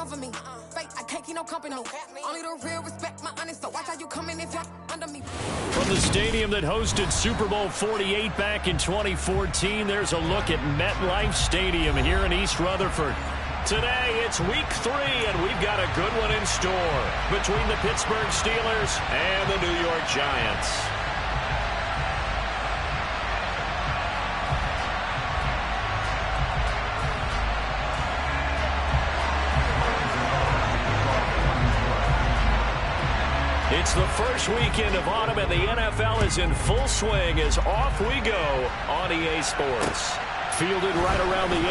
over me. Fake, I can't keep no company. Only the real respect my honest, so watch how you come in if you're under me. From the stadium that hosted Super Bowl 48 back in 2014, there's a look at MetLife Stadium here in East Rutherford. Today, it's week 3, and we've got a good one in store between the Pittsburgh Steelers and the New York Giants. It's the first weekend of autumn, and the NFL is in full swing as off we go on EA Sports. Fielded right around the 8.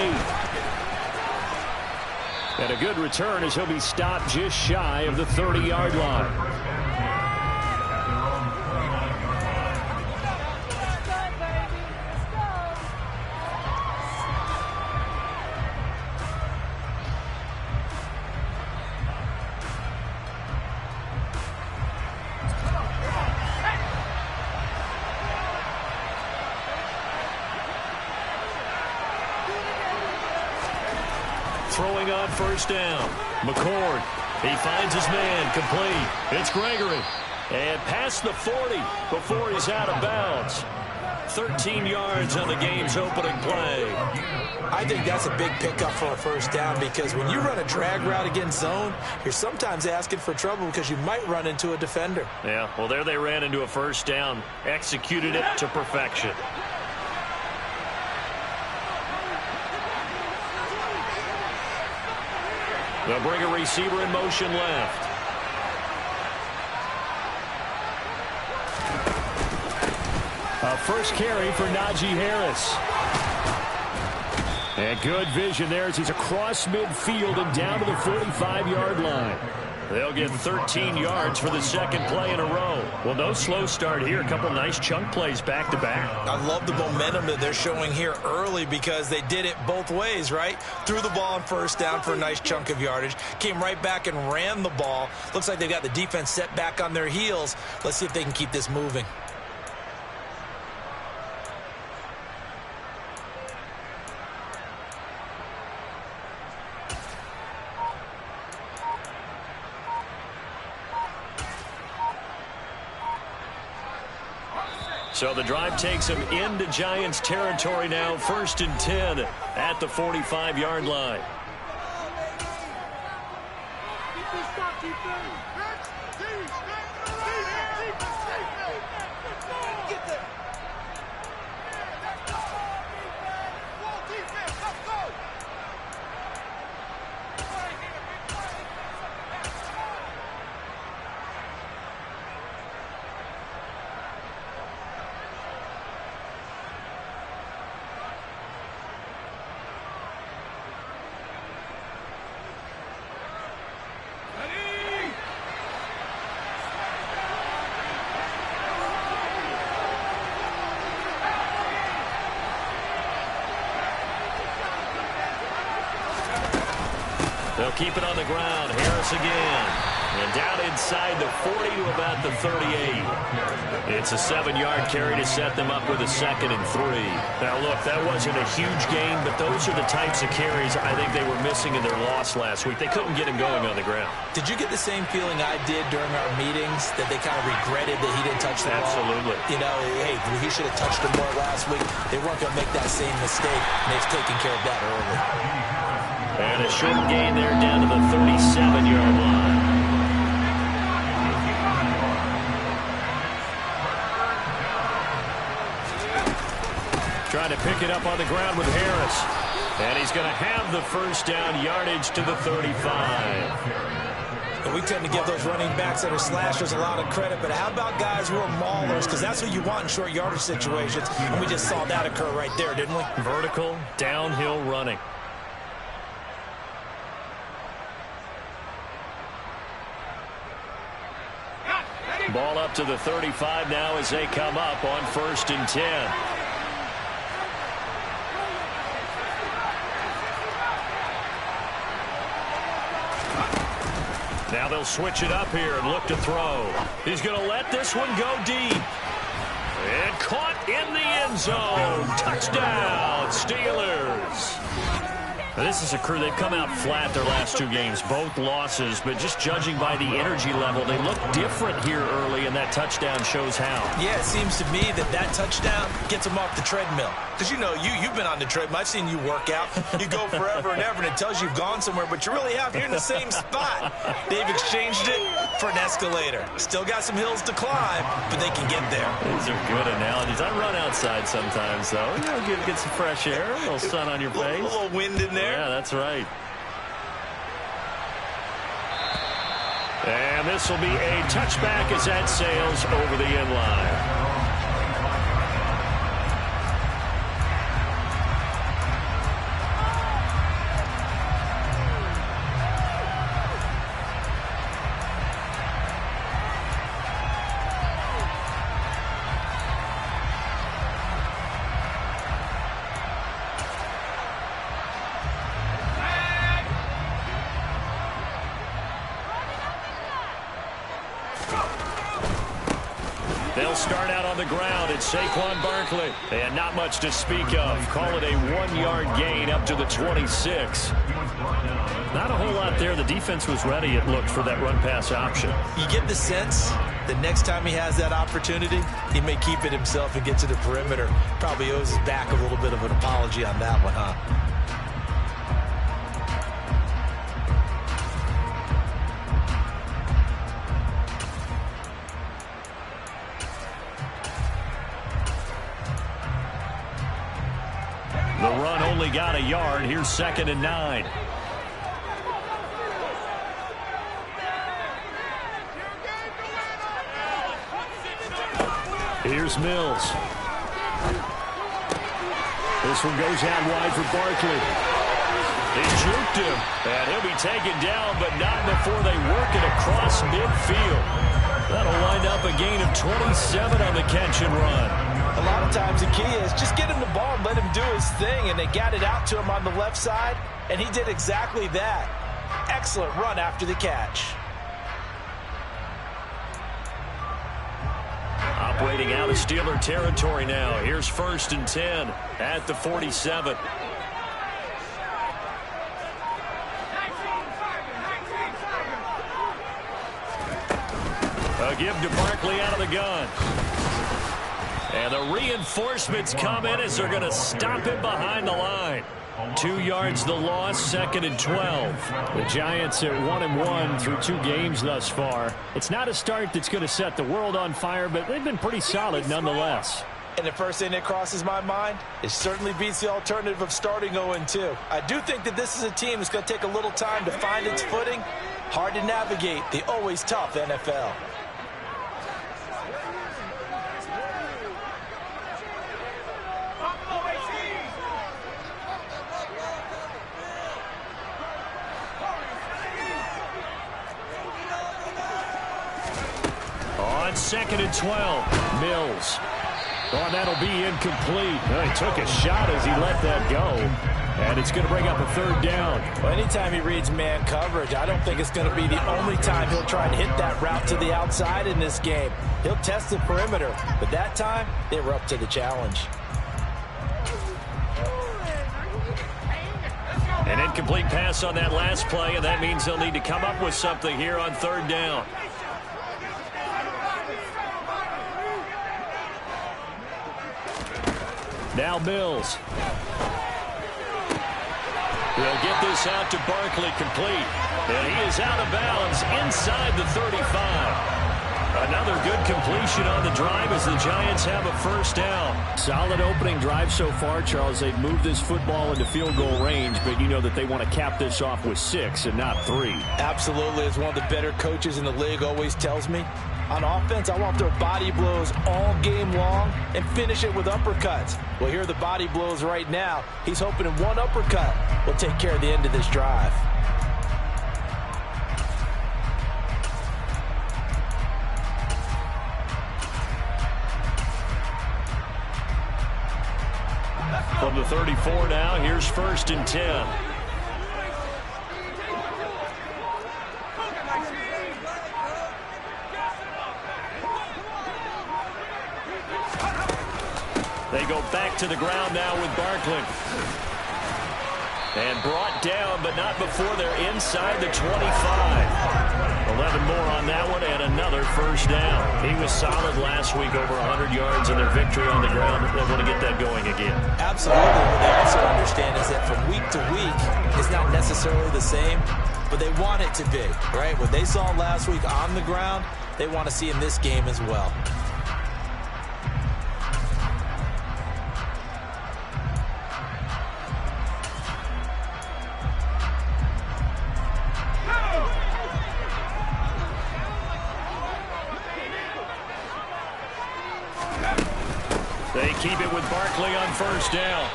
And a good return as he'll be stopped just shy of the 30-yard line. Throwing on first down. McCord. He finds his man. Complete. It's Gregory. And past the 40 before he's out of bounds. 13 yards on the game's opening play. I think that's a big pickup for a first down because when you run a drag route against zone, you're sometimes asking for trouble because you might run into a defender. Yeah, well, there they ran into a first down. Executed it to perfection. They'll bring a receiver in motion left. A first carry for Najee Harris. And good vision there as he's across midfield and down to the 45-yard line. They'll get 13 yards for the second play in a row. Well, no slow start here. A couple nice chunk plays back-to-back. I love the momentum that they're showing here early because they did it both ways, right? Threw the ball on first down for a nice chunk of yardage. Came right back and ran the ball. Looks like they've got the defense set back on their heels. Let's see if they can keep this moving. So the drive takes him into Giants territory now. 1st and 10 at the 45-yard line. They'll keep it on the ground. Harris again. And down inside the 40 to about the 38. It's a 7-yard carry to set them up with a 2nd and 3. Now, look, that wasn't a huge gain, but those are the types of carries I think they were missing in their loss last week. They couldn't get him going on the ground. Did you get the same feeling I did during our meetings, that they kind of regretted that he didn't touch the ball? Absolutely. You know, hey, he should have touched it more last week. They weren't going to make that same mistake, and they've taken care of that early. And a short gain there down to the 37-yard line. Trying to pick it up on the ground with Harris. And he's going to have the first down, yardage to the 35. And we tend to give those running backs that are slashers a lot of credit, but how about guys who are maulers? Because that's what you want in short yardage situations. And we just saw that occur right there, didn't we? Vertical, downhill running. Ball up to the 35 now as they come up on 1st and 10. Now they'll switch it up here and look to throw. He's going to let this one go deep. And caught in the end zone. Touchdown, Steelers. This is a crew, they've come out flat their last 2 games, both losses, but just judging by the energy level, they look different here early, and that touchdown shows how. Yeah, it seems to me that touchdown gets them off the treadmill. Because, you know, you've been on the treadmill. I've seen you work out. You go forever and ever, and it tells you you've gone somewhere, but you really have. You're in the same spot. They've exchanged it for an escalator. Still got some hills to climb, but they can get there. These are good analogies. I run outside sometimes, though. You know, get some fresh air, a little sun on your face. A little wind in there. Yeah, that's right. And this will be a touchback as that sails over the end line. They'll start out on the ground. It's Saquon Barkley. And not much to speak of. Call it a 1-yard gain up to the 26. Not a whole lot there. The defense was ready, it looked, for that run-pass option. You get the sense that next time he has that opportunity, he may keep it himself and get to the perimeter. Probably owes his back a little bit of an apology on that one, huh? The run only got a yard. Here's 2nd and 9. Here's Mills. This one goes out wide for Barkley. They juked him, and he'll be taken down, but not before they work it across midfield. That'll wind up a gain of 27 on the catch and run. A lot of times the key is just get him the ball and let him do his thing, and they got it out to him on the left side, and he did exactly that. Excellent run after the catch. Operating out of Steeler territory now. Here's 1st and 10 at the 47. A give to Barkley out of the gun. And the reinforcements come in as they're going to stop him behind the line. 2 yards the loss, 2nd and 12. The Giants at 1-1 through 2 games thus far. It's not a start that's going to set the world on fire, but they've been pretty solid nonetheless. And the first thing that crosses my mind, it certainly beats the alternative of starting 0-2. I do think that this is a team that's going to take a little time to find its footing. Hard to navigate the always tough NFL. On 2nd and 12, Mills. Oh, that'll be incomplete. He took a shot as he let that go. And it's going to bring up a 3rd down. Well, anytime he reads man coverage, I don't think it's going to be the only time he'll try to hit that route to the outside in this game. He'll test the perimeter, but that time, they were up to the challenge. An incomplete pass on that last play, and that means they'll need to come up with something here on 3rd down. Now Mills. They'll get this out to Barkley complete. And he is out of bounds inside the 35. Another good completion on the drive as the Giants have a 1st down. Solid opening drive so far, Charles. They've moved this football into field goal range, but you know that they want to cap this off with 6 and not 3. Absolutely. As one of the better coaches in the league always tells me, on offense, I want their body blows all game long and finish it with uppercuts. Well, here are the body blows right now. He's hoping in one uppercut will take care of the end of this drive. From the 34 now, here's 1st and 10. They go back to the ground now with Barkley. And brought down, but not before they're inside the 25. 11 more on that one, and another first down. He was solid last week, over 100 yards in their victory on the ground. They want to get that going again. Absolutely. What they also understand is that from week to week, it's not necessarily the same, but they want it to be, right? What they saw last week on the ground, they want to see in this game as well. They keep it with Barkley on first down.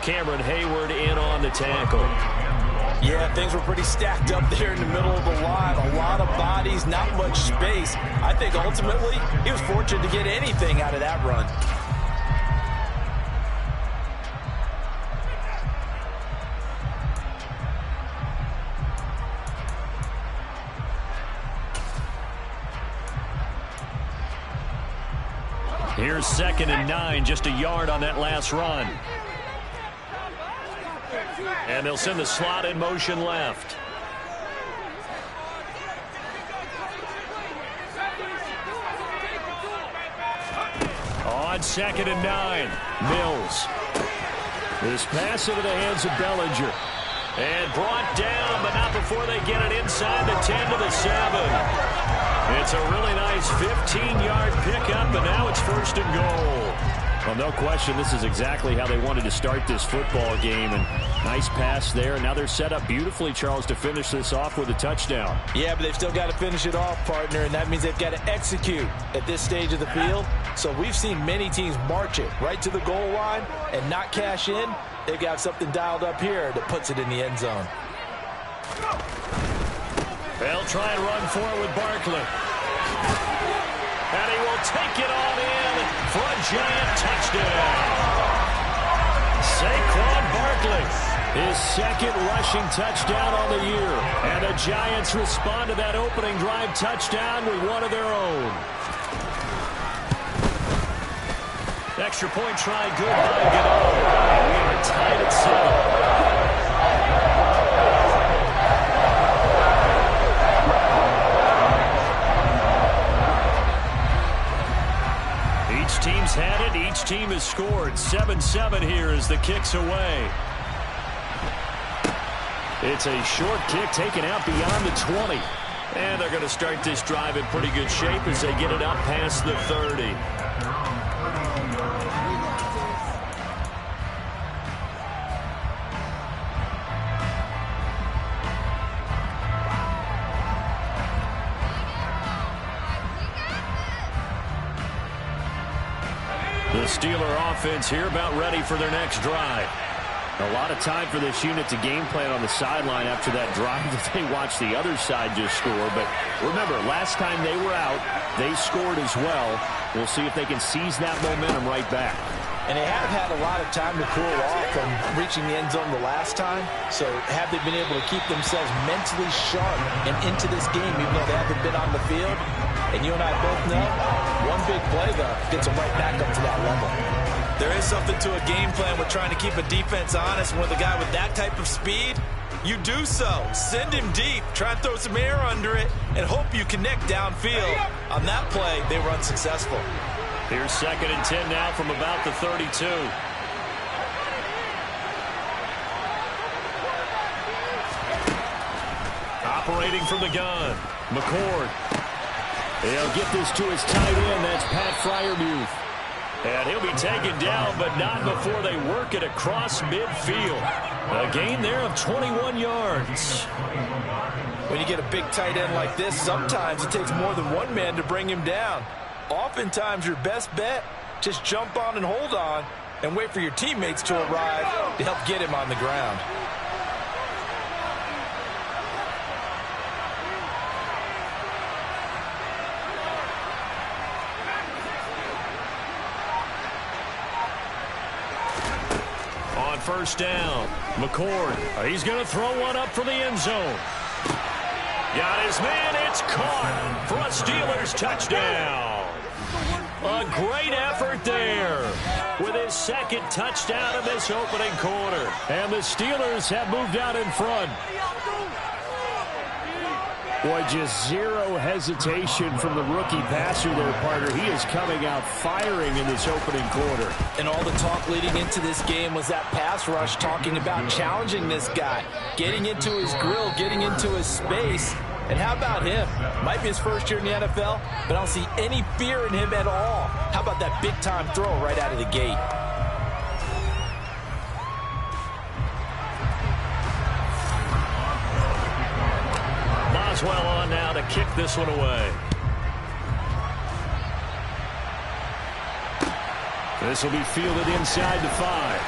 Cameron Hayward in on the tackle. Yeah, things were pretty stacked up there in the middle of the line. A lot of bodies, not much space. I think ultimately he was fortunate to get anything out of that run. Here's 2nd and 9, just a yard on that last run. And they'll send the slot in motion left. On 2nd and 9, Mills. This pass into the hands of Bellinger. And brought down, but not before they get it inside the 10 to the 7. It's a really nice 15-yard pickup, and now it's 1st and goal. Well, no question, this is exactly how they wanted to start this football game. And nice pass there. And now they're set up beautifully, Charles, to finish this off with a touchdown. Yeah, but they've still got to finish it off, partner, and that means they've got to execute at this stage of the field. So we've seen many teams march it right to the goal line and not cash in. They've got something dialed up here that puts it in the end zone. They'll try and run for it with Barkley. And he will take it on in for a giant touchdown. Saquon Barkley, his 2nd rushing touchdown on the year. And the Giants respond to that opening drive touchdown with one of their own. Extra point try, good by Gano. And we are tied at 7. Each team's had it. Each team has scored. 7-7 here as the kick's away. It's a short kick taken out beyond the 20. And they're going to start this drive in pretty good shape as they get it up past the 30. The Steeler offense here about ready for their next drive. A lot of time for this unit to game plan on the sideline after that drive that they watched the other side just score. But remember, last time they were out, they scored as well. We'll see if they can seize that momentum right back. And they have had a lot of time to cool off from reaching the end zone the last time. So have they been able to keep themselves mentally sharp and into this game even though they haven't been on the field? And you and I both know, one big play, though, gets them right back up to that level. There is something to a game plan with trying to keep a defense honest. With a guy with that type of speed, you do so. Send him deep, try and throw some air under it, and hope you connect downfield. On that play, they were unsuccessful. Here's 2nd and 10 now from about the 32. Operating from the gun, McCord. He'll get this to his tight end. That's Pat Freiermuth. And he'll be taken down, but not before they work it across midfield. A gain there of 21 yards. When you get a big tight end like this, sometimes it takes more than one man to bring him down. Oftentimes, your best bet, just jump on and hold on and wait for your teammates to arrive to help get him on the ground. On first down, McCord. He's going to throw one up for the end zone. Got his man. It's caught for a Steelers touchdown. A great effort there. with his second touchdown in this opening quarter. And the Steelers have moved out in front. Boy, just zero hesitation from the rookie passer there, partner. He is coming out firing in this opening quarter. And all the talk leading into this game was that pass rush, talking about challenging this guy, getting into his grill, getting into his space. And how about him? Might be his first year in the NFL, but I don't see any fear in him at all. How about that big-time throw right out of the gate? Boswell on now to kick this one away. This will be fielded inside the 5.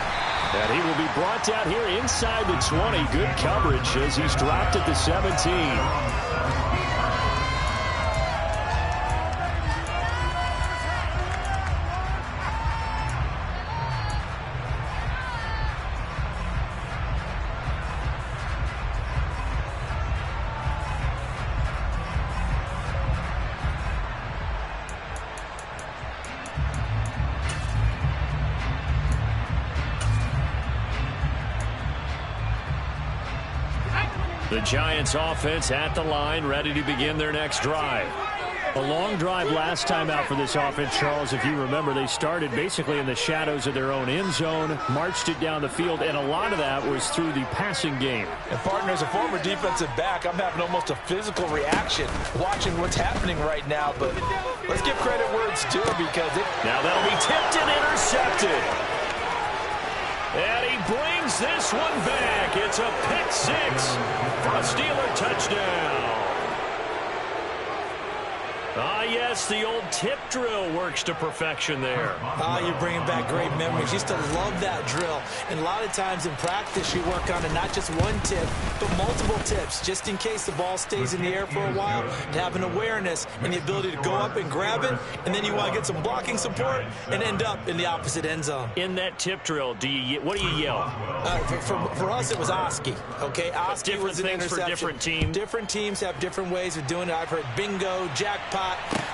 And he will be brought down here inside the 20. Good coverage as he's dropped at the 17. The Giants offense at the line, ready to begin their next drive. A long drive last time out for this offense, Charles. If you remember, they started basically in the shadows of their own end zone, marched it down the field, and a lot of that was through the passing game. And partner, as a former defensive back, I'm having almost a physical reaction watching what's happening right now. But let's give credit where it's due, because now that'll be tipped and intercepted. And he brings this one back. It's a pick 6. A Steeler touchdown. Ah, yes, the old tip drill works to perfection there. You're bringing back great memories. Used to love that drill. And a lot of times in practice, you work on it, not just one tip, but multiple tips, just in case the ball stays in the air for a while, to have an awareness and the ability to go up and grab it, and then you want to get some blocking support and end up in the opposite end zone. In that tip drill, what do you yell? For us, it was Oski. Okay, Oski was an interception. For different teams. Different teams have different ways of doing it. I've heard bingo, jackpot.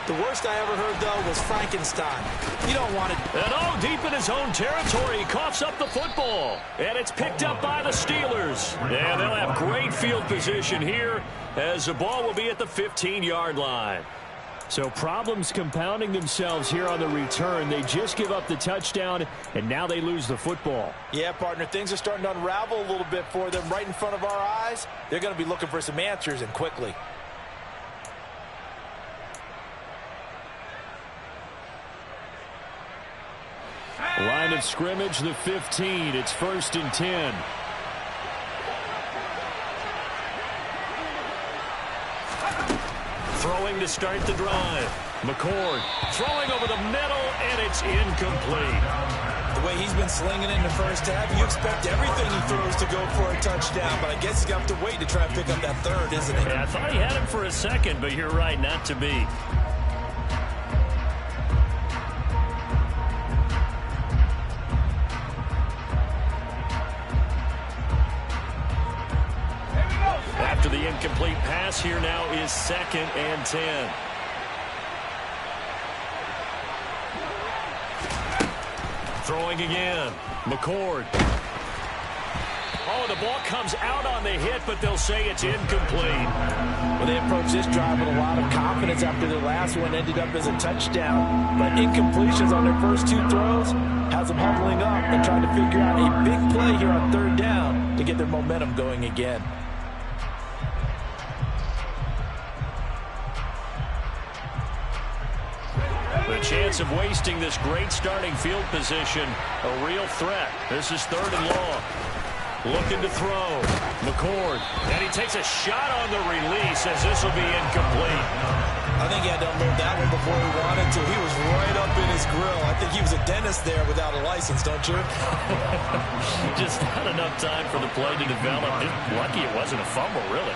The worst I ever heard, though, was Frankenstein. You don't want it. And deep in his own territory, he coughs up the football. And it's picked up by the Steelers. And they'll have great field position here as the ball will be at the 15-yard line. So problems compounding themselves here on the return. They just give up the touchdown, and now they lose the football. Yeah, partner, things are starting to unravel a little bit for them right in front of our eyes. They're going to be looking for some answers, and quickly. Line of scrimmage, the 15. It's 1st and 10. Throwing to start the drive. McCord throwing over the middle, and it's incomplete. The way he's been slinging it in the first half, you expect everything he throws to go for a touchdown, but I guess he's going to have to wait to try and pick up that third, isn't he? Yeah, I thought he had him for a second, but you're right, not to be. After the incomplete pass, here now is 2nd and 10. Throwing again. McCord. Oh, the ball comes out on the hit, but they'll say it's incomplete. Well, they approached this drive with a lot of confidence after their last one ended up as a touchdown. But incompletions on their first 2 throws has them huddling up and trying to figure out a big play here on 3rd down to get their momentum going again. The chance of wasting this great starting field position, a real threat. This is 3rd and long. Looking to throw. McCord. And he takes a shot on the release as this will be incomplete. I think he had to unload that one before he wanted to. He was right up in his grill. I think he was a dentist there without a license, don't you? Just not enough time for the play to develop. Just lucky it wasn't a fumble, really.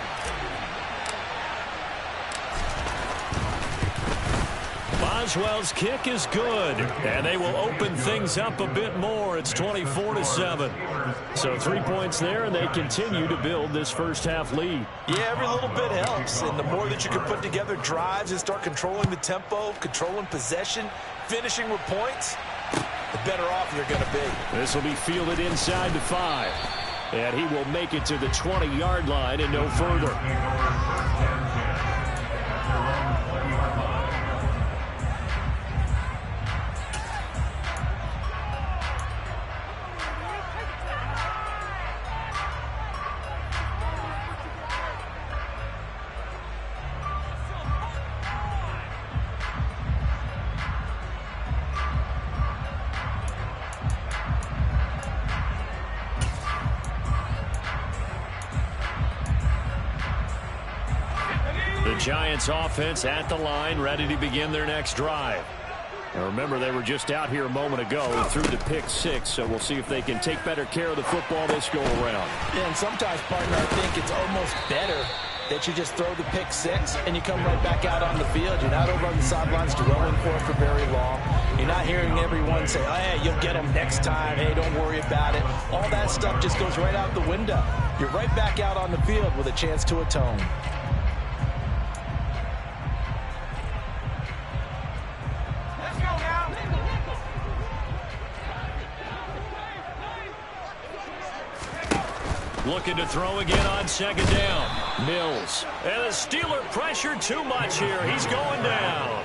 Boswell's kick is good, and they will open things up a bit more. It's 24-7. So 3 points there, and they continue to build this first half lead. Yeah, every little bit helps, and the more that you can put together drives and start controlling the tempo, controlling possession, finishing with points, the better off you're going to be. This will be fielded inside the 5. And he will make it to the 20-yard line and no further. The Giants offense at the line, ready to begin their next drive. Now remember, they were just out here a moment ago through the pick 6, so we'll see if they can take better care of the football this go around. Yeah, and sometimes, partner, I think it's almost better that you just throw the pick 6 and you come right back out on the field. You're not over on the sidelines dwelling for it for very long. You're not hearing everyone say, oh, hey, you'll get them next time. Hey, don't worry about it. All that stuff just goes right out the window. You're right back out on the field with a chance to atone. Looking to throw again on second down. Mills. And the Steeler pressure too much here. He's going down.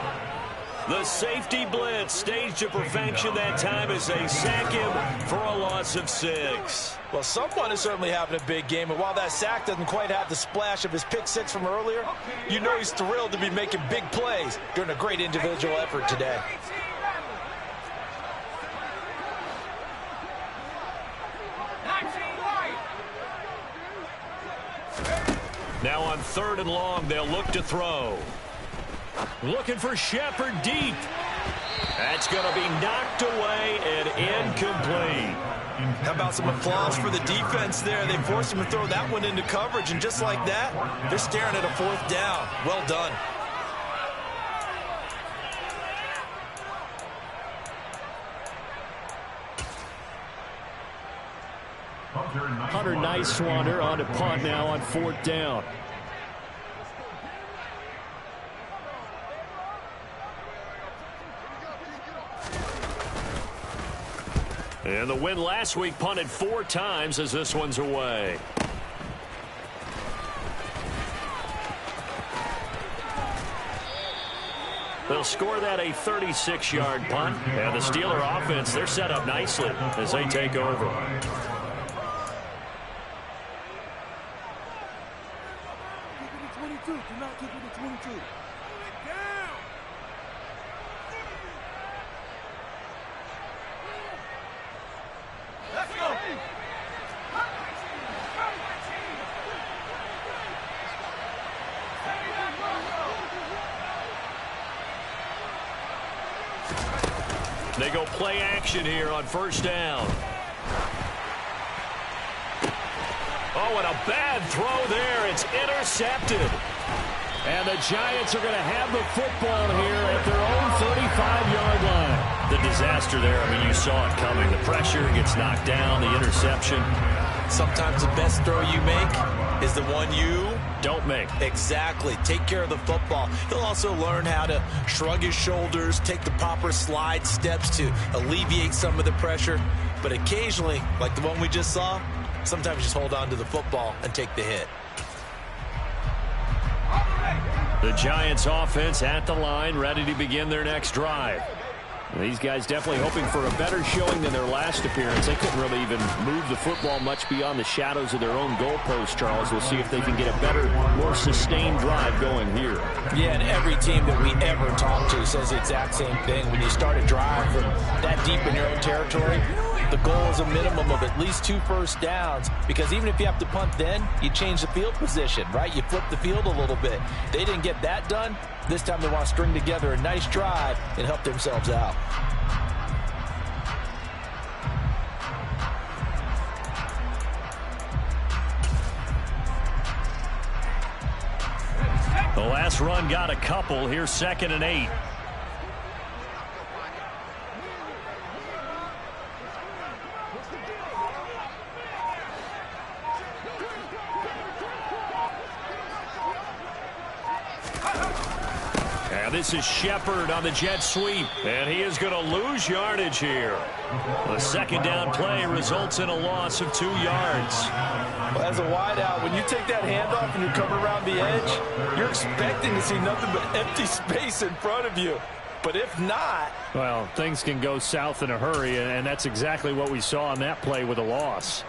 The safety blitz staged to perfection that time as they sack him for a loss of 6. Well, someone is certainly having a big game, and while that sack doesn't quite have the splash of his pick 6 from earlier, you know he's thrilled to be making big plays during a great individual effort today. Now on 3rd and long, they'll look to throw. Looking for Shepard deep. That's going to be knocked away and incomplete. How about some applause for the defense there? They forced him to throw that one into coverage, and just like that, they're staring at a 4th down. Well done. Hunter Nice-Swander on to punt now on 4th down. And the win last week punted 4 times as this one's away. They'll score that a 36-yard punt. And the Steeler offense, they're set up nicely as they take over. They go play action here on 1st down. Oh, and a bad throw there. It's intercepted. And the Giants are going to have the football here at their own 35-yard line. The disaster there, I mean, you saw it coming. The pressure gets knocked down, the interception. Sometimes the best throw you make is the one you don't make. Exactly. Take care of the football. He'll also learn how to shrug his shoulders, take the proper slide steps to alleviate some of the pressure. But occasionally, like the one we just saw, sometimes just hold on to the football and take the hit. The Giants offense at the line, ready to begin their next drive. These guys definitely hoping for a better showing than their last appearance. They couldn't really even move the football much beyond the shadows of their own goalpost, Charles. We'll see if they can get a better, more sustained drive going here. Yeah, and every team that we ever talk to says the exact same thing. When you start a drive from that deep in your own territory, the goal is a minimum of at least 2 first downs, because even if you have to punt then, you change the field position, right? You flip the field a little bit. They didn't get that done. This time they want to string together a nice drive and help themselves out. The last run got a couple. Here's 2nd and 8. And this is Shepard on the jet sweep. And he is going to lose yardage here. The second down play results in a loss of 2 yards. Well, as a wideout, when you take that handoff and you're coming around the edge, you're expecting to see nothing but empty space in front of you. But if not... well, things can go south in a hurry, and that's exactly what we saw on that play with a loss.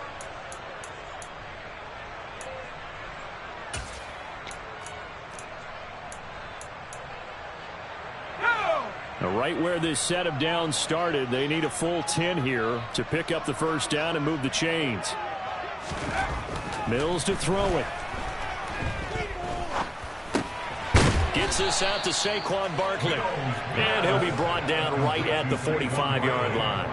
Now, right where this set of downs started, they need a full 10 here to pick up the first down and move the chains. Mills to throw it. Gets this out to Saquon Barkley. And he'll be brought down right at the 45-yard line.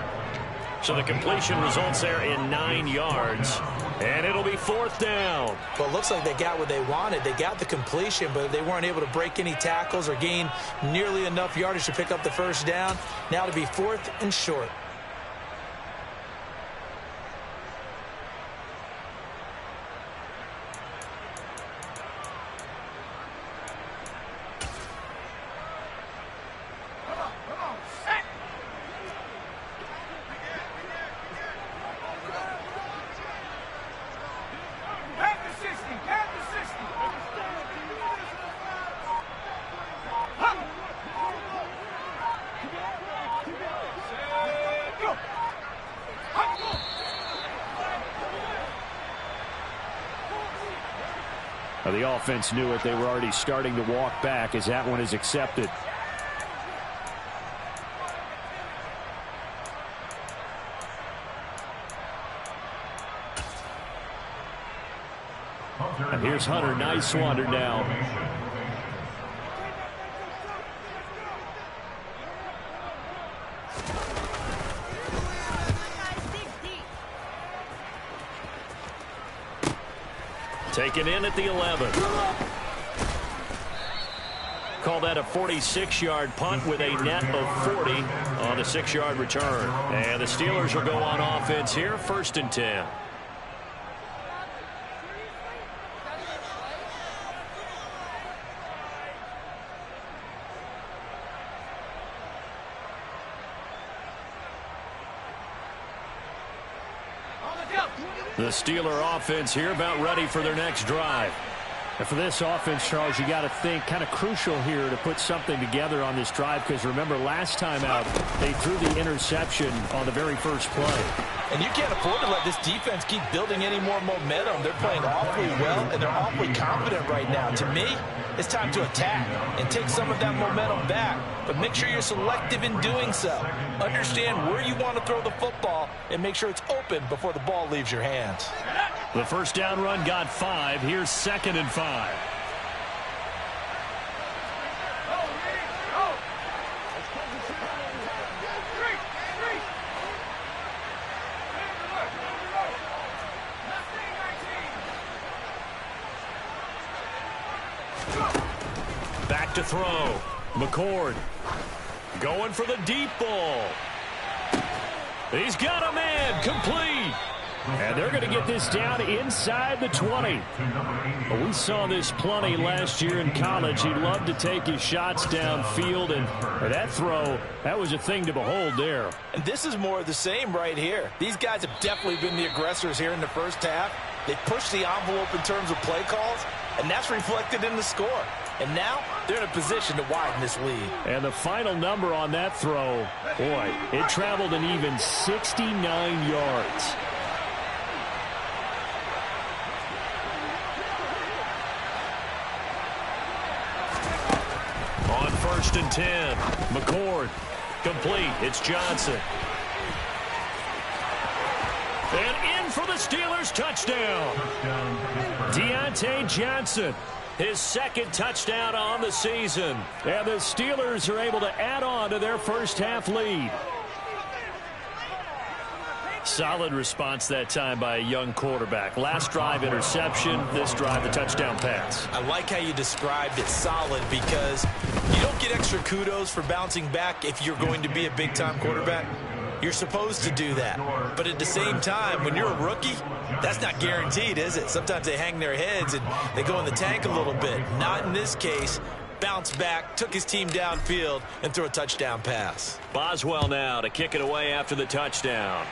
So the completion results there in 9 yards. And it'll be 4th down. Well, it looks like they got what they wanted. They got the completion, but they weren't able to break any tackles or gain nearly enough yardage to pick up the first down. Now to be 4th and short. The offense knew it. They were already starting to walk back as that one is accepted. And here's Hunter. Nice wander now. Taken in at the 11. Call that a 46-yard punt with a net of 40 on the 6-yard return. And the Steelers will go on offense here, 1st and 10. The Steeler offense here about ready for their next drive. And for this offense, Charles, you got to think kind of crucial here to put something together on this drive, because remember last time out they threw the interception on the very first play. And you can't afford to let this defense keep building any more momentum. They're playing awfully well, and they're awfully confident right now. To me, it's time to attack and take some of that momentum back. But make sure you're selective in doing so. Understand where you want to throw the football and make sure it's open before the ball leaves your hands. The first down run got 5. Here's 2nd and 5. Back to throw. McCord going for the deep ball. He's got a man. Complete. And they're going to get this down inside the 20. Well, we saw this plenty last year in college. He loved to take his shots downfield, and that throw, that was a thing to behold there. And this is more of the same right here. These guys have definitely been the aggressors here in the first half. They pushed the envelope in terms of play calls, and that's reflected in the score. And now they're in a position to widen this lead. And the final number on that throw, boy, it traveled an even 69 yards. On 1st and 10, McCord complete. It's Johnson. And in for the Steelers touchdown. Deontay Johnson, his 2nd touchdown on the season. And the Steelers are able to add on to their first half lead. Solid response that time by a young quarterback. Last drive, interception. This drive, the touchdown pass. I like how you described it, solid, because you don't get extra kudos for bouncing back if you're going to be a big-time quarterback. You're supposed to do that. But at the same time, when you're a rookie, that's not guaranteed, is it? Sometimes they hang their heads and they go in the tank a little bit. Not in this case. bounced back, took his team downfield, and threw a touchdown pass. Boswell now to kick it away after the touchdown.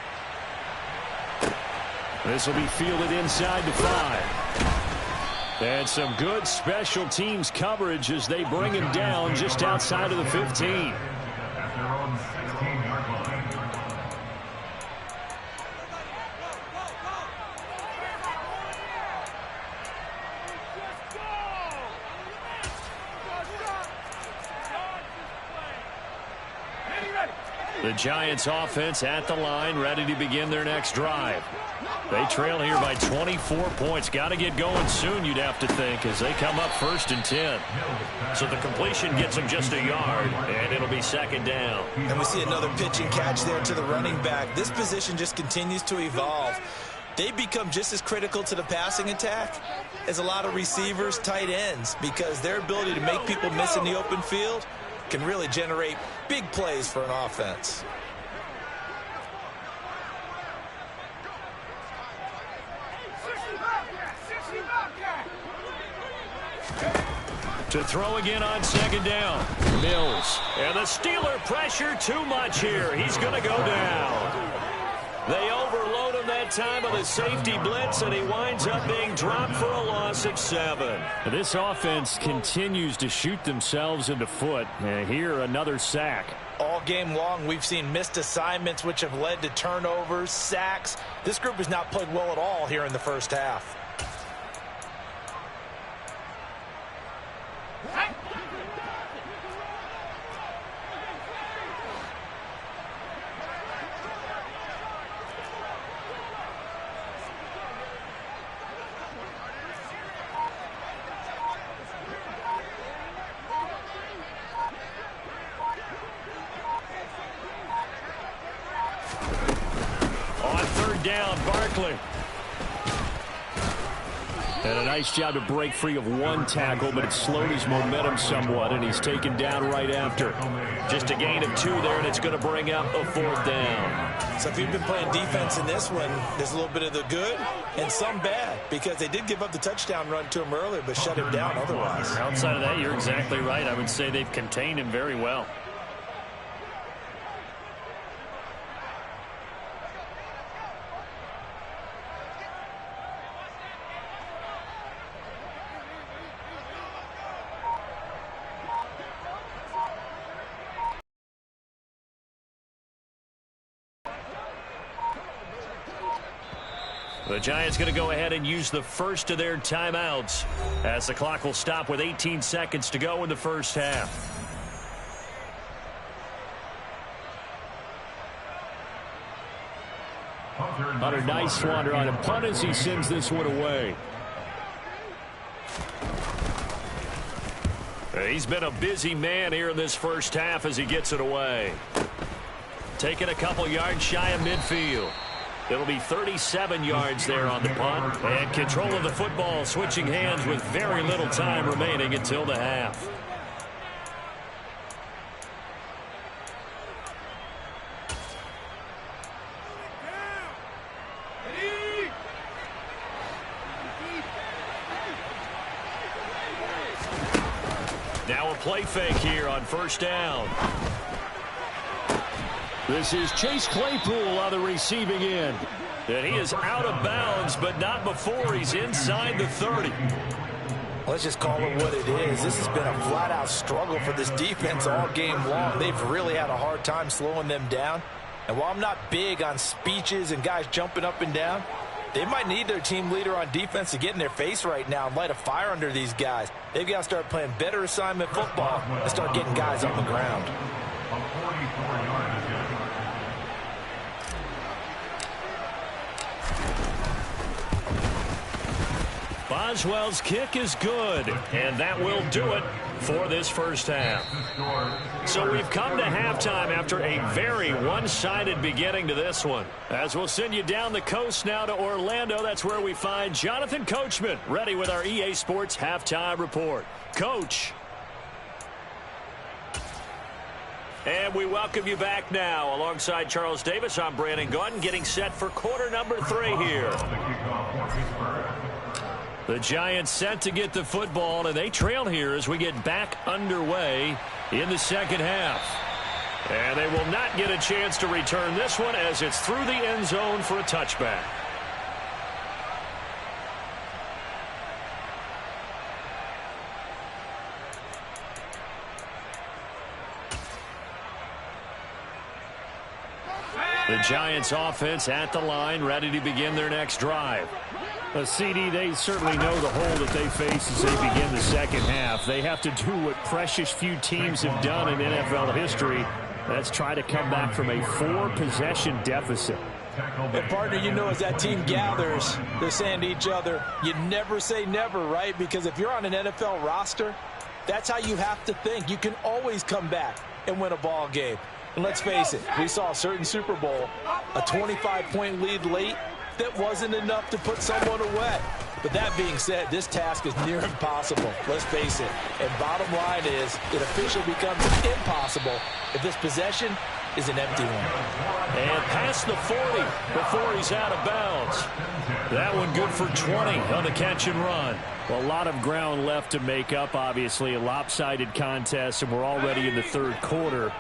This will be fielded inside the 5. And some good special teams coverage as they bring him down just outside of the 15. The Giants offense at the line, ready to begin their next drive. They trail here by 24 points. Got to get going soon, you'd have to think, as they come up 1st and 10. So the completion gets them just a yard, and it'll be 2nd down. And we see another pitch and catch there to the running back. This position just continues to evolve. They become just as critical to the passing attack as a lot of receivers, tight ends, because their ability to make people miss in the open field can really generate big plays for an offense. To throw again on 2nd down. Mills. And the Steeler pressure too much here. He's going to go down. They overload him that time with a safety blitz, and he winds up being dropped for a loss of 7. This offense continues to shoot themselves in the foot. And here, another sack. All game long, we've seen missed assignments, which have led to turnovers, sacks. This group has not played well at all here in the first half. Down, Barkley. And a nice job to break free of one tackle, but it slowed his momentum somewhat, and he's taken down right after. Just a gain of 2 there, and it's going to bring up a 4th down. So if you've been playing defense in this one, there's a little bit of the good and some bad, because they did give up the touchdown run to him earlier, but shut him down otherwise. Outside of that, you're exactly right. I would say they've contained him very well. The Giants going to go ahead and use the first of their timeouts as the clock will stop with 18 seconds to go in the first half. Hunter, nice swander on a punt as he sends this one away. He's been a busy man here in this first half as he gets it away. Taking a couple yards shy of midfield. It'll be 37 yards there on the punt. And control of the football switching hands with very little time remaining until the half. Now a play fake here on 1st down. This is Chase Claypool on the receiving end. And he is out of bounds, but not before he's inside the 30. Let's just call it what it is. This has been a flat-out struggle for this defense all game long. They've really had a hard time slowing them down. And while I'm not big on speeches and guys jumping up and down, they might need their team leader on defense to get in their face right now and light a fire under these guys. They've got to start playing better assignment football and start getting guys on the ground. Boswell's kick is good, and that will do it for this first half. So we've come to halftime after a very one-sided beginning to this one. As we'll send you down the coast now to Orlando, that's where we find Jonathan Coachman ready with our EA Sports Halftime Report. Coach. And we welcome you back now. Alongside Charles Davis, I'm Brandon Gaudin, getting set for quarter number 3 here. The Giants set to get the football, and they trail here as we get back underway in the second half. And they will not get a chance to return this one as it's through the end zone for a touchback. The Giants offense at the line, ready to begin their next drive. CD, they certainly know the hole that they face as they begin the second half. They have to do what precious few teams have done in NFL history. That's try to come back from a 4-possession deficit. And partner, you know, as that team gathers, they're saying to each other, you never say never, right? Because if you're on an NFL roster, that's how you have to think. You can always come back and win a ball game. And let's face it, we saw a certain Super Bowl, a 25-point lead late, that wasn't enough to put someone away. But that being said, this task is near impossible. Let's face it. And bottom line is, it officially becomes impossible if this possession is an empty one. And past the 40 before he's out of bounds. That one good for 20 on the catch and run. Well, a lot of ground left to make up, obviously. A lopsided contest, and we're already in the third quarter.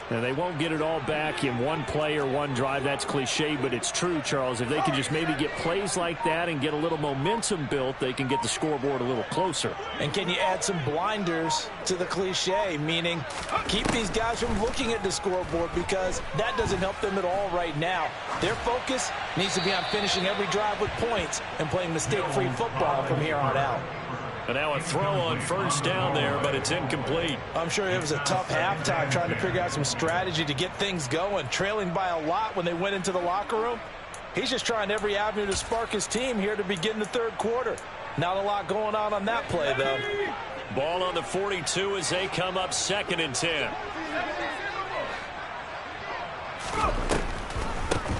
And they won't get it all back in one play or one drive. That's cliche, but it's true, Charles. If they can just maybe get plays like that and get a little momentum built, they can get the scoreboard a little closer. And can you add some blinders to the cliche, meaning keep these guys from looking at the scoreboard, because that doesn't help them at all right now. Their focus needs to be on finishing every drive with points and playing mistake-free football from here on out. And now a throw on first down there, but it's incomplete. I'm sure it was a tough halftime trying to figure out some strategy to get things going, trailing by a lot when they went into the locker room. He's just trying every avenue to spark his team here to begin the third quarter. Not a lot going on that play, though. Ball on the 42 as they come up 2nd and 10.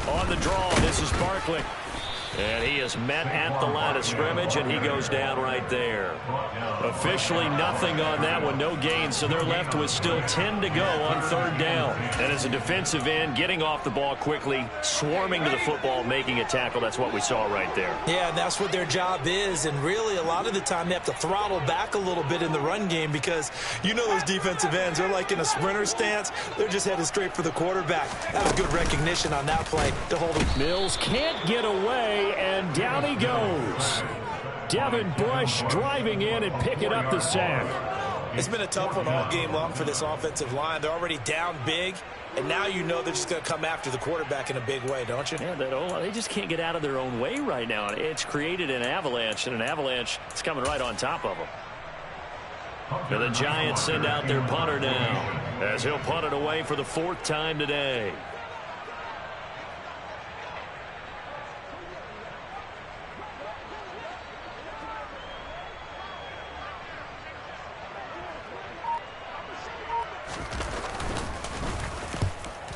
On the draw, this is Barkley. And he is met at the line of scrimmage, and he goes down right there. Officially nothing on that one, no gain, so they're left with still 10 to go on third down. And as a defensive end, getting off the ball quickly, swarming to the football, making a tackle, that's what we saw right there. Yeah, and that's what their job is, and really a lot of the time they have to throttle back a little bit in the run game, because you know those defensive ends, they're like in a sprinter stance. They're just headed straight for the quarterback. That was good recognition on that play to hold him. Mills can't get away. And down he goes. Devin Bush driving in and picking up the sack. It's been a tough one all game long for this offensive line. They're already down big, and now you know they're just going to come after the quarterback in a big way, don't you? Yeah, they just can't get out of their own way right now. It's created an avalanche, and an avalanche is coming right on top of them. And the Giants send out their punter now, as he'll punt it away for the 4th time today.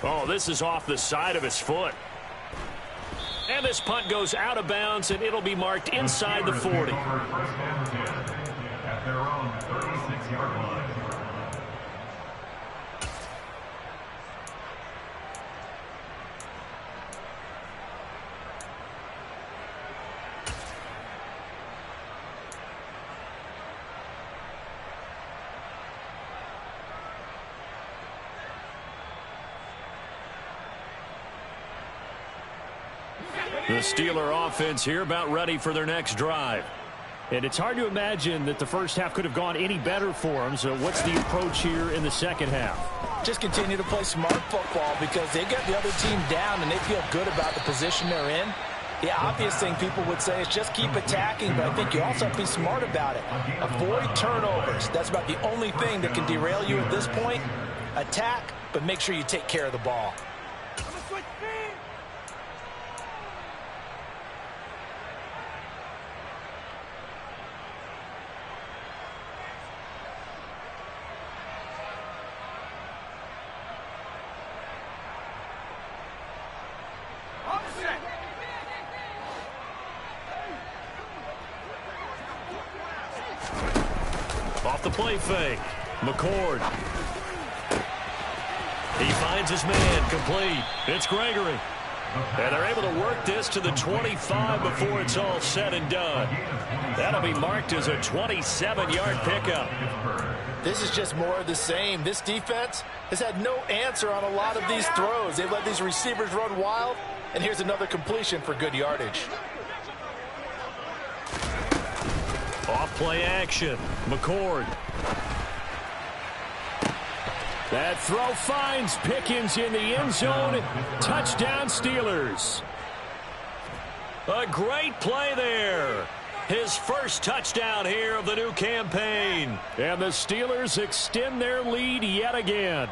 Oh, this is off the side of his foot. And this punt goes out of bounds, and it'll be marked inside the 40. At their own 36-yard line. The Steeler offense here about ready for their next drive. And it's hard to imagine that the first half could have gone any better for them. So what's the approach here in the second half? Just continue to play smart football, because they got the other team down and they feel good about the position they're in. The obvious thing people would say is just keep attacking, but I think you also have to be smart about it. Avoid turnovers. That's about the only thing that can derail you at this point. Attack, but make sure you take care of the ball. Off the play fake. McCord. He finds his man, complete. It's Gregory. And they're able to work this to the 25 before it's all said and done. That'll be marked as a 27-yard pickup. This is just more of the same. This defense has had no answer on a lot of these throws. They've let these receivers run wild, and here's another completion for good yardage. Off-play action. McCord. That throw finds Pickens in the end zone. Touchdown, Steelers. A great play there. His first touchdown here of the new campaign. And the Steelers extend their lead yet again.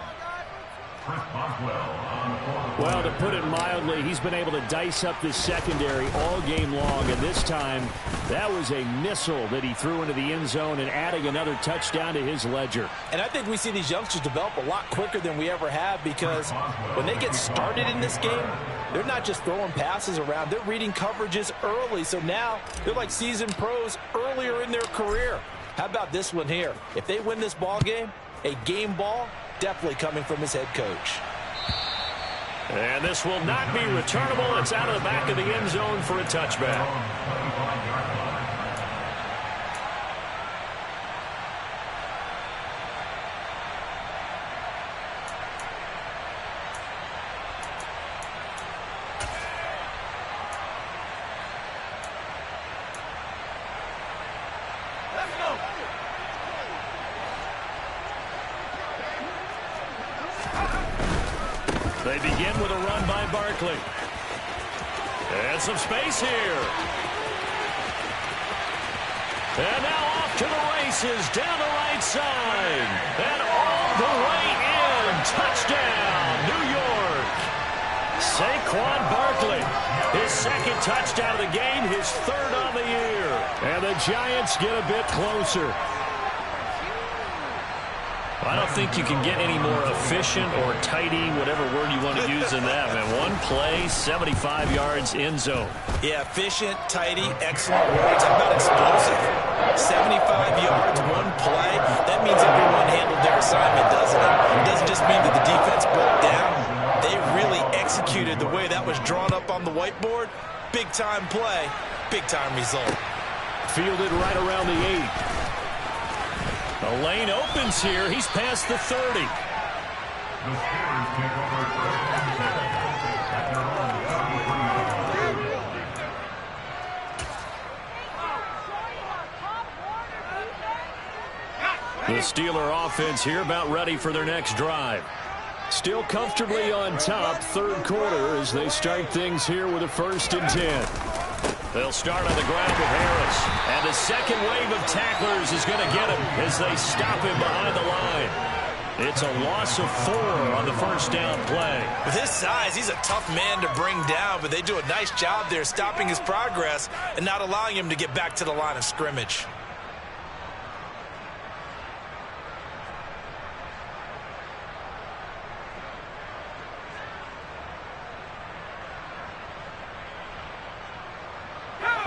Well, to put it mildly, he's been able to dice up this secondary all game long, and this time that was a missile that he threw into the end zone and adding another touchdown to his ledger. And I think we see these youngsters develop a lot quicker than we ever have, because when they get started in this game, they're not just throwing passes around. They're reading coverages early, so now they're like seasoned pros earlier in their career. How about this one here? If they win this ball game, a game ball, definitely coming from his head coach. And this will not be returnable. It's out of the back of the end zone for a touchback. They begin with a run by Barkley. And some space here. And now off to the races down the right side. And all the way in. Touchdown, New York. Saquon Barkley. His second touchdown of the game, his third on the year. And the Giants get a bit closer. I don't think you can get any more efficient or tidy, whatever word you want to use in that, man. One play, 75 yards, end zone. Yeah, efficient, tidy, excellent words. How about explosive? 75 yards, one play. That means everyone handled their assignment, doesn't it? It doesn't just mean that the defense broke down. They really executed the way that was drawn up on the whiteboard. Big-time play, big-time result. Fielded right around the 8. The lane opens here. He's past the 30. The Steeler offense here about ready for their next drive. Still comfortably on top, third quarter, as they start things here with a 1st and 10. They'll start on the ground with Harris. And the second wave of tacklers is going to get him as they stop him behind the line. It's a loss of 4 on the first down play. With his size, he's a tough man to bring down, but they do a nice job there stopping his progress and not allowing him to get back to the line of scrimmage.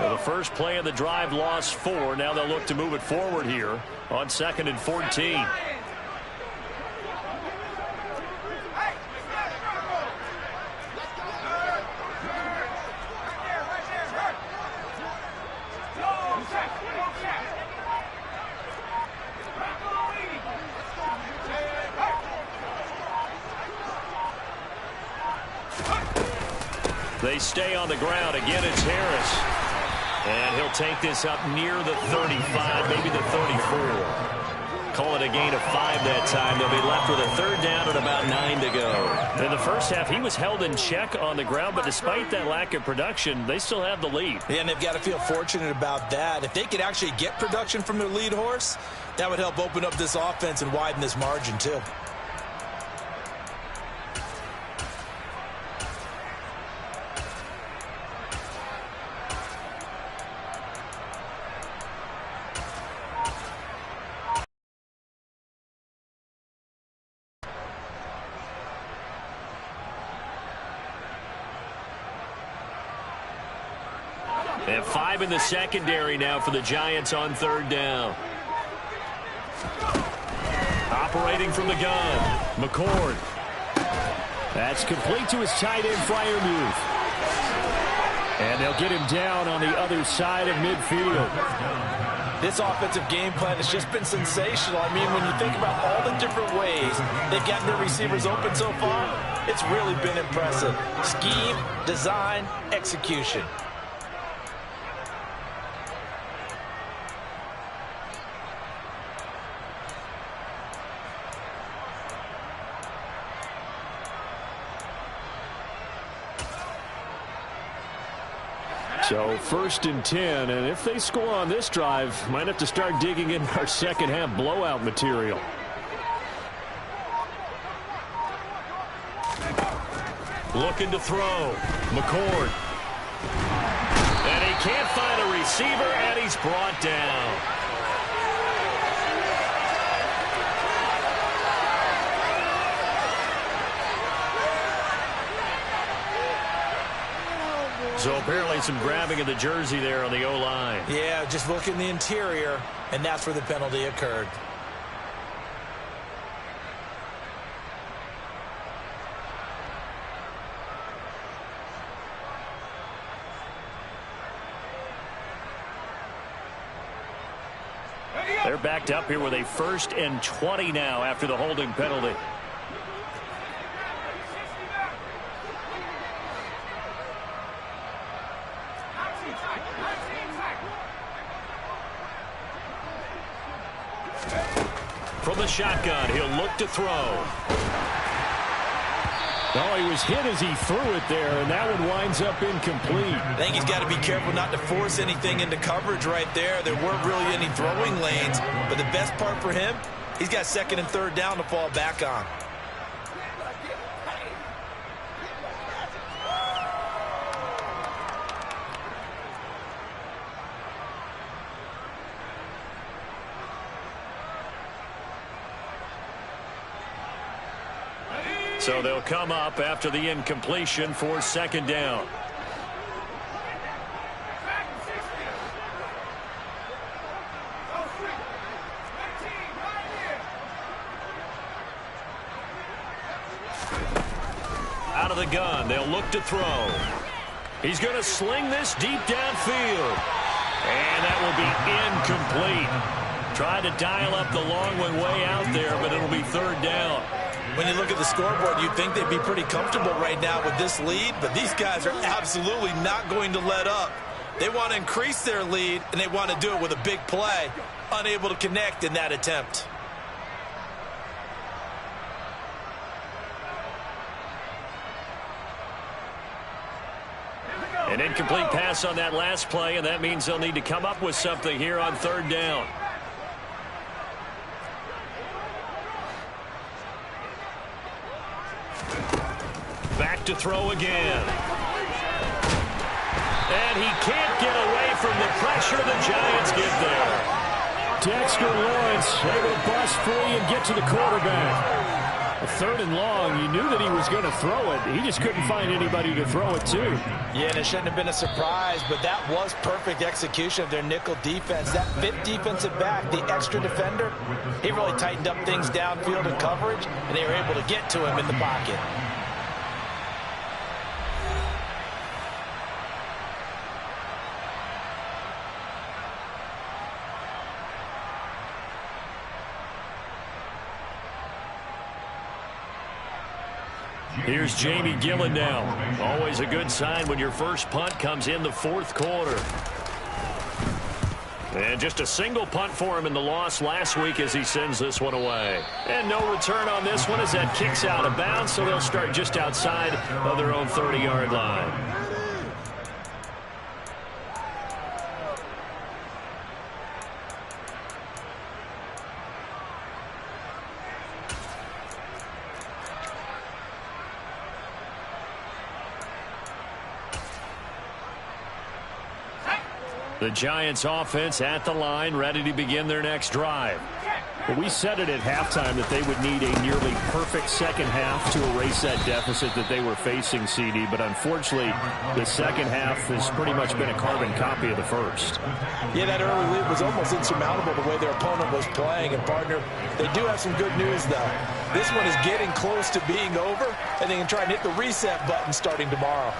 Well, the first play of the drive lost 4. Now they'll look to move it forward here on 2nd and 14. They stay on the ground. Again, it's Harris. And he'll take this up near the 35, maybe the 34. Call it a gain of 5 that time. They'll be left with a 3rd down and about 9 to go. In the first half, he was held in check on the ground, but despite that lack of production, they still have the lead. Yeah, and they've got to feel fortunate about that. If they could actually get production from their lead horse, that would help open up this offense and widen this margin too. And 5 in the secondary now for the Giants on 3rd down. Operating from the gun, McCord. That's complete to his tight end, Freiermuth. And they'll get him down on the other side of midfield. This offensive game plan has just been sensational. I mean, when you think about all the different ways they've gotten their receivers open so far, it's really been impressive. Scheme, design, execution. So 1st and 10, and if they score on this drive, might have to start digging in our second half blowout material. Looking to throw. McCord. And he can't find a receiver, and he's brought down. So apparently some grabbing of the jersey there on the O-line. Yeah, just look in the interior, and that's where the penalty occurred. They're backed up here with a 1st and 20 now after the holding penalty. From the shotgun, he'll look to throw. Oh, he was hit as he threw it there, and that one winds up incomplete. I think he's got to be careful not to force anything into coverage right there. There weren't really any throwing lanes, but the best part for him, he's got 2nd and 3rd down to fall back on. So they'll come up after the incompletion for 2nd down. Out of the gun, they'll look to throw. He's going to sling this deep downfield. And that will be incomplete. Tried to dial up the long one way out there, but it'll be 3rd down. When you look at the scoreboard, you'd think they'd be pretty comfortable right now with this lead, but these guys are absolutely not going to let up. They want to increase their lead, and they want to do it with a big play. Unable to connect in that attempt. An incomplete pass on that last play, and that means they'll need to come up with something here on 3rd down. Back to throw again. And he can't get away from the pressure. The Giants get there. Dexter Lawrence able to bust free and get to the quarterback. 3rd and long, you knew that he was going to throw it. He just couldn't find anybody to throw it to. Yeah, and it shouldn't have been a surprise, but that was perfect execution of their nickel defense. That 5th defensive back, the extra defender, he really tightened up things downfield in coverage, and they were able to get to him in the pocket. Here's Jamie Gillen now. Always a good sign when your first punt comes in the 4th quarter. And just a single punt for him in the loss last week as he sends this one away. And no return on this one as that kicks out of bounds, so they'll start just outside of their own 30-yard line. The Giants offense at the line, ready to begin their next drive. Well, we said it at halftime that they would need a nearly perfect second half to erase that deficit that they were facing, CD. But unfortunately, the second half has pretty much been a carbon copy of the first. Yeah, that early lead was almost insurmountable the way their opponent was playing. And, partner, they do have some good news, though. This one is getting close to being over, and they can try and hit the reset button starting tomorrow.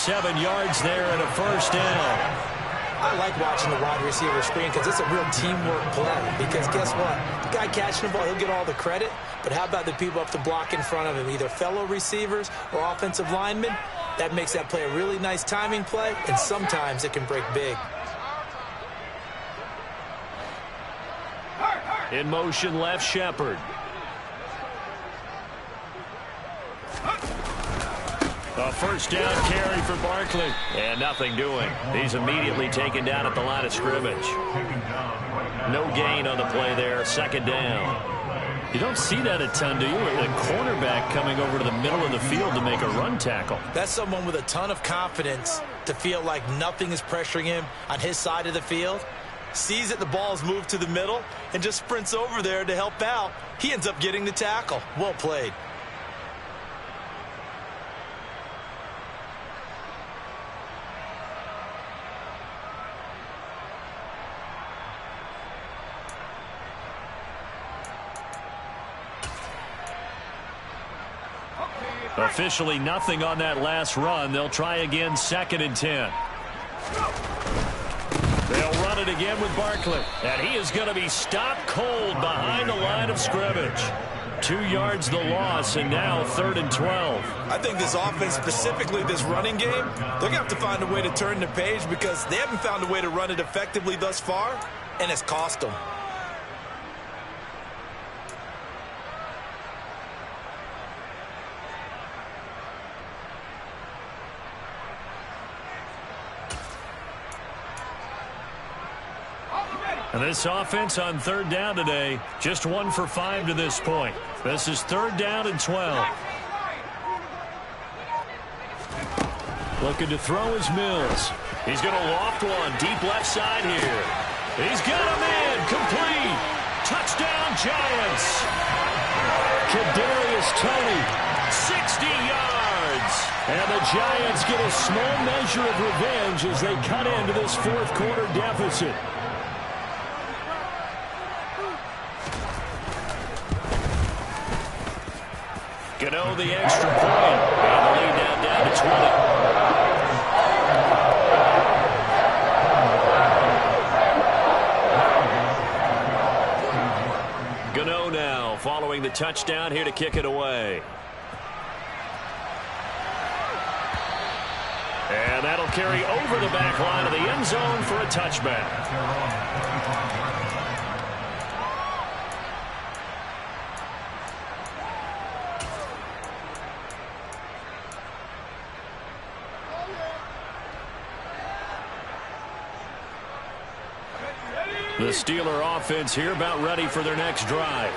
7 yards there and a first down. I like watching the wide receiver screen because it's a real teamwork play. Because guess what? The guy catching the ball, he'll get all the credit. But how about the people up the block in front of him, either fellow receivers or offensive linemen? That makes that play a really nice timing play, and sometimes it can break big. In motion, left Shepard. A first down carry for Barkley. And nothing doing. He's immediately taken down at the line of scrimmage. No gain on the play there. Second down. You don't see that a ton, do you? A cornerback coming over to the middle of the field to make a run tackle. That's someone with a ton of confidence to feel like nothing is pressuring him on his side of the field. Sees that the ball is moved to the middle and just sprints over there to help out. He ends up getting the tackle. Well played. Officially nothing on that last run. They'll try again, 2nd and 10. They'll run it again with Barkley. And he is going to be stopped cold behind the line of scrimmage. 2 yards the loss, and now 3rd and 12. I think this offense, specifically this running game, they're going to have to find a way to turn the page because they haven't found a way to run it effectively thus far, and it's cost them. And this offense on 3rd down today, just 1 for 5 to this point. This is 3rd down and 12. Looking to throw is Mills. He's going to loft one deep left side here. He's got him in. Complete. Touchdown, Giants. Kadarius Toney, 60 yards. And the Giants get a small measure of revenge as they cut into this 4th quarter deficit. Gano the extra point, and the lead down to 20. Gano now following the touchdown here to kick it away. And that'll carry over the back line of the end zone for a touchback. The Steeler offense here about ready for their next drive.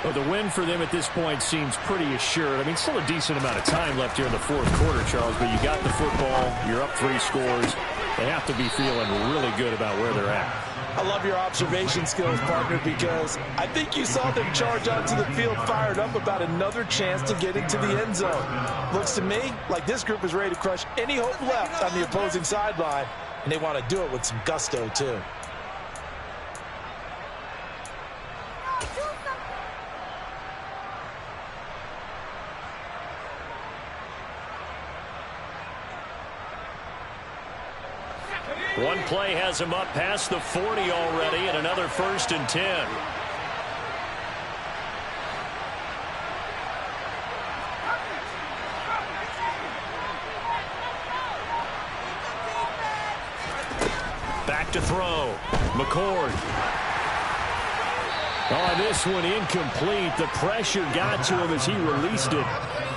Well, the win for them at this point seems pretty assured. I mean, still a decent amount of time left here in the 4th quarter, Charles, but you got the football, you're up 3 scores. They have to be feeling really good about where they're at. I love your observation skills, partner, because I think you saw them charge onto the field fired up about another chance to get into the end zone. Looks to me like this group is ready to crush any hope left on the opposing sideline, and they want to do it with some gusto, too. One play has him up past the 40 already, and another 1st and 10. Back to throw. McCord. Oh, this one incomplete. The pressure got to him as he released it.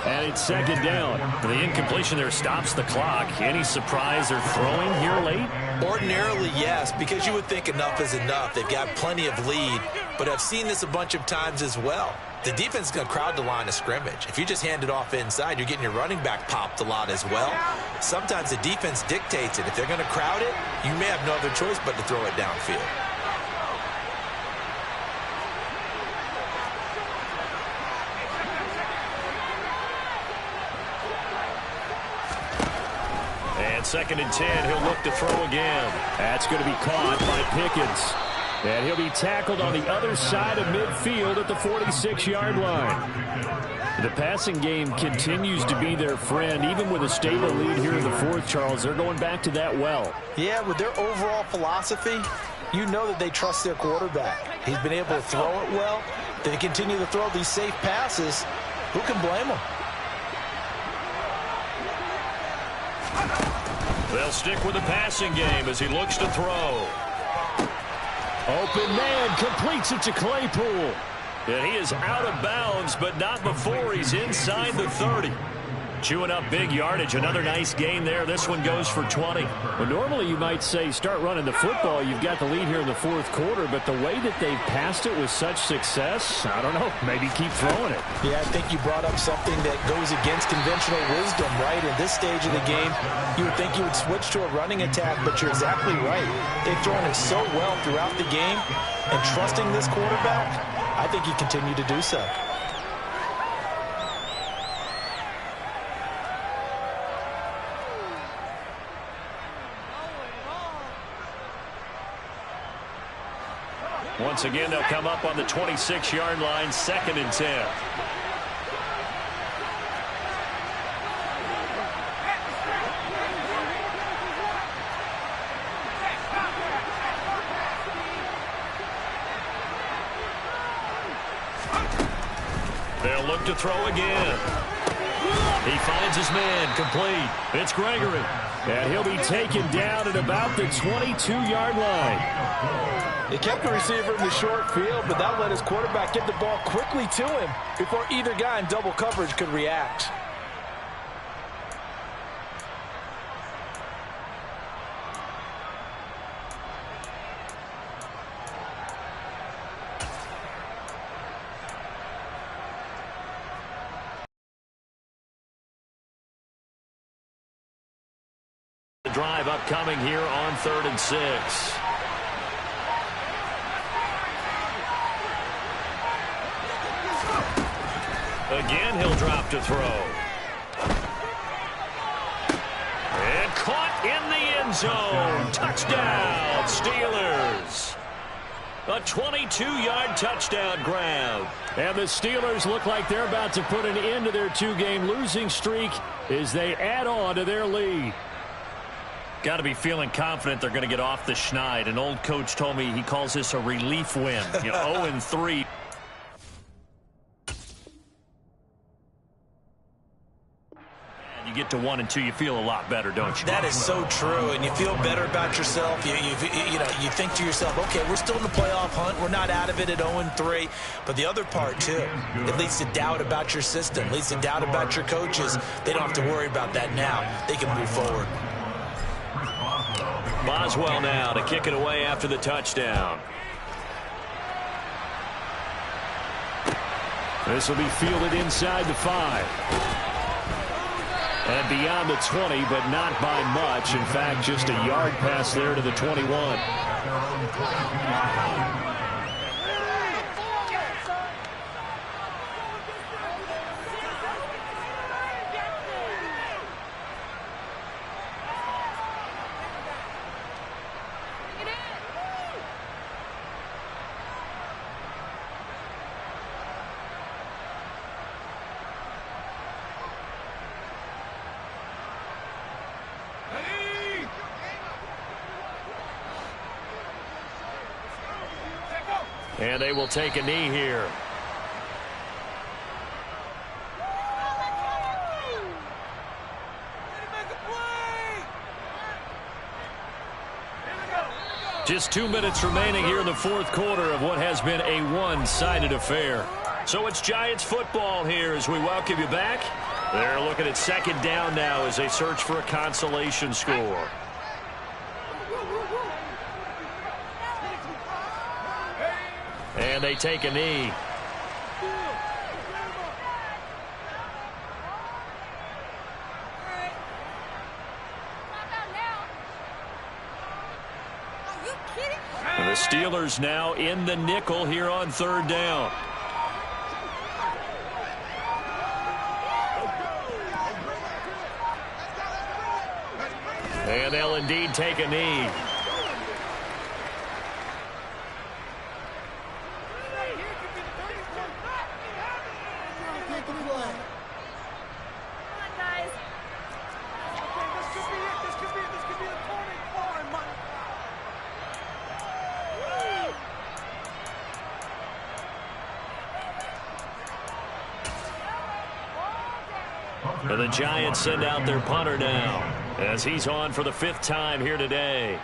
And it's 2nd down. The incompletion there stops the clock. Any surprise they're throwing here late? Ordinarily, yes, because you would think enough is enough. They've got plenty of lead, but I've seen this a bunch of times as well. The defense is going to crowd the line of scrimmage. If you just hand it off inside, you're getting your running back popped a lot as well. Sometimes the defense dictates it. If they're going to crowd it, you may have no other choice but to throw it downfield. And 2nd and 10, he'll look to throw again. That's going to be caught by Pickens. And he'll be tackled on the other side of midfield at the 46-yard line. The passing game continues to be their friend. Even with a stable lead here in the fourth, Charles, they're going back to that well. Yeah, with their overall philosophy, you know that they trust their quarterback. He's been able to throw it well. They continue to throw these safe passes. Who can blame them? They'll stick with the passing game as he looks to throw. Open man completes it to Claypool. And he is out of bounds, but not before he's inside the 30. Chewing up big yardage. Another nice gain there. This one goes for 20. Well, normally you might say start running the football. You've got the lead here in the fourth quarter, but the way that they've passed it with such success, I don't know, maybe keep throwing it. Yeah, I think you brought up something that goes against conventional wisdom, right? In this stage of the game, you would think you would switch to a running attack, but you're exactly right. They've thrown it so well throughout the game, and trusting this quarterback, I think you continue to do so. Once again, they'll come up on the 26-yard line, 2nd and 10. They'll look to throw again. He finds his man, complete. It's Gregory. And he'll be taken down at about the 22-yard line. They kept the receiver in the short field, but that let his quarterback get the ball quickly to him before either guy in double coverage could react. The drive upcoming here on 3rd and 6. Again, he'll drop to throw. And caught in the end zone. Touchdown, Steelers. A 22-yard touchdown grab. And the Steelers look like they're about to put an end to their 2-game losing streak as they add on to their lead. Got to be feeling confident they're going to get off the schneid. An old coach told me he calls this a relief win. 0-3. You get to 1 and 2, you feel a lot better, don't you? That is so true, and you feel better about yourself. You think to yourself, okay, we're still in the playoff hunt. We're not out of it at 0-3. But the other part, too, it leads to doubt about your system, leads to doubt about your coaches. They don't have to worry about that now. They can move forward. Boswell now to kick it away after the touchdown. This will be fielded inside the 5. And beyond the 20, but not by much. In fact, just a yard pass there to the 21. And they will take a knee here. Just 2 minutes remaining here in the fourth quarter of what has been a one-sided affair. So it's Giants football here as we welcome you back. They're looking at 2nd down now as they search for a consolation score. And they take a knee. And the Steelers now in the nickel here on 3rd down. And they'll indeed take a knee. And the Giants send out their punter now as he's on for the 5th time here today.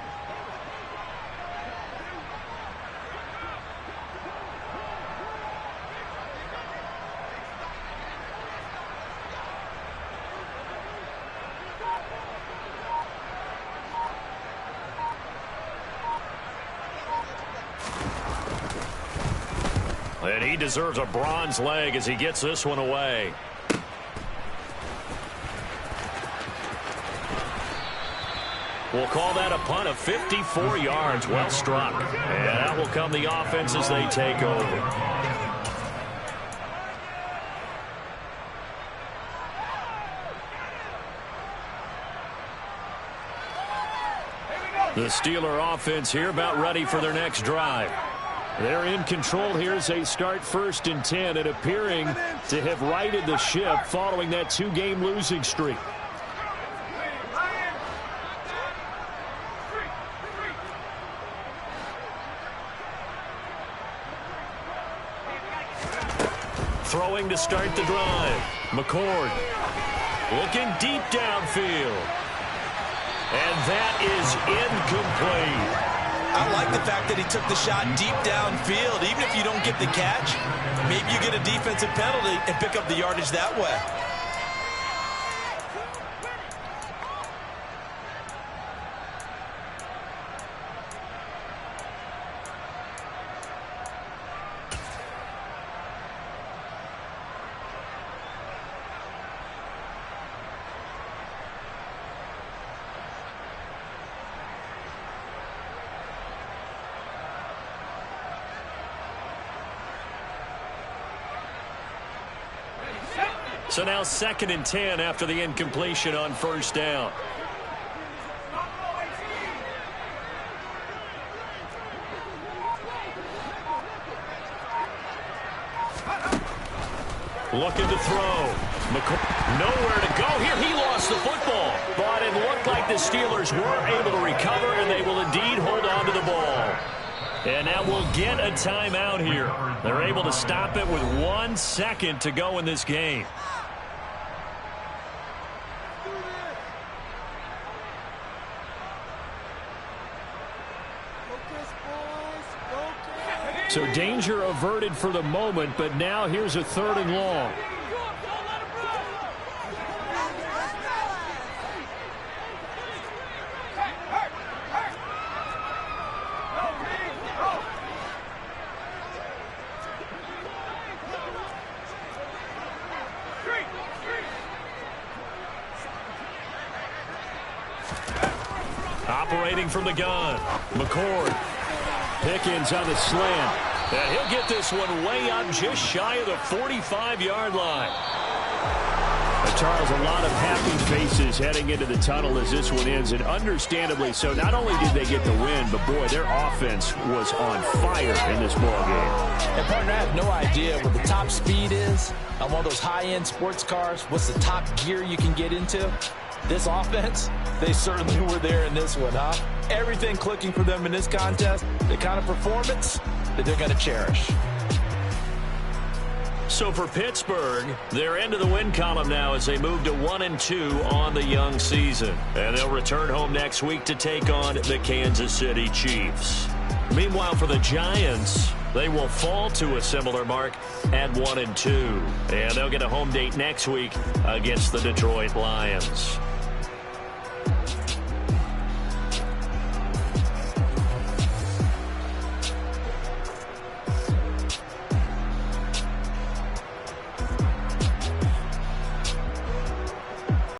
And he deserves a bronze leg as he gets this one away. We'll call that a punt of 54 yards. Well struck. And that will come the offense as they take over. The Steeler offense here about ready for their next drive. They're in control here as they start 1st and 10 and appearing to have righted the ship following that 2-game losing streak. Throwing to start the drive. McCord looking deep downfield. And that is incomplete. I like the fact that he took the shot deep downfield. Even if you don't get the catch, maybe you get a defensive penalty and pick up the yardage that way. So now 2nd and 10 after the incompletion on 1st down. Looking to throw. Nowhere to go here. He lost the football. But it looked like the Steelers were able to recover, and they will indeed hold on to the ball. And now we'll get a timeout here. They're able to stop it with 1 second to go in this game. So danger averted for the moment, but now here's a 3rd and long. Operating from the gun, McCord. Pickens on the slant. And he'll get this one way up just shy of the 45-yard line. Charles, a lot of happy faces heading into the tunnel as this one ends, and understandably so. Not only did they get the win, but boy, their offense was on fire in this ball game. And partner, I have no idea what the top speed is on one of those high-end sports cars. What's the top gear you can get into? This offense, they certainly were there in this one, huh? Everything clicking for them in this contest, the kind of performance that they're going to cherish. So for Pittsburgh, they're into the win column now as they move to 1-2 on the young season. And they'll return home next week to take on the Kansas City Chiefs. Meanwhile, for the Giants, they will fall to a similar mark at 1-2. And they'll get a home date next week against the Detroit Lions.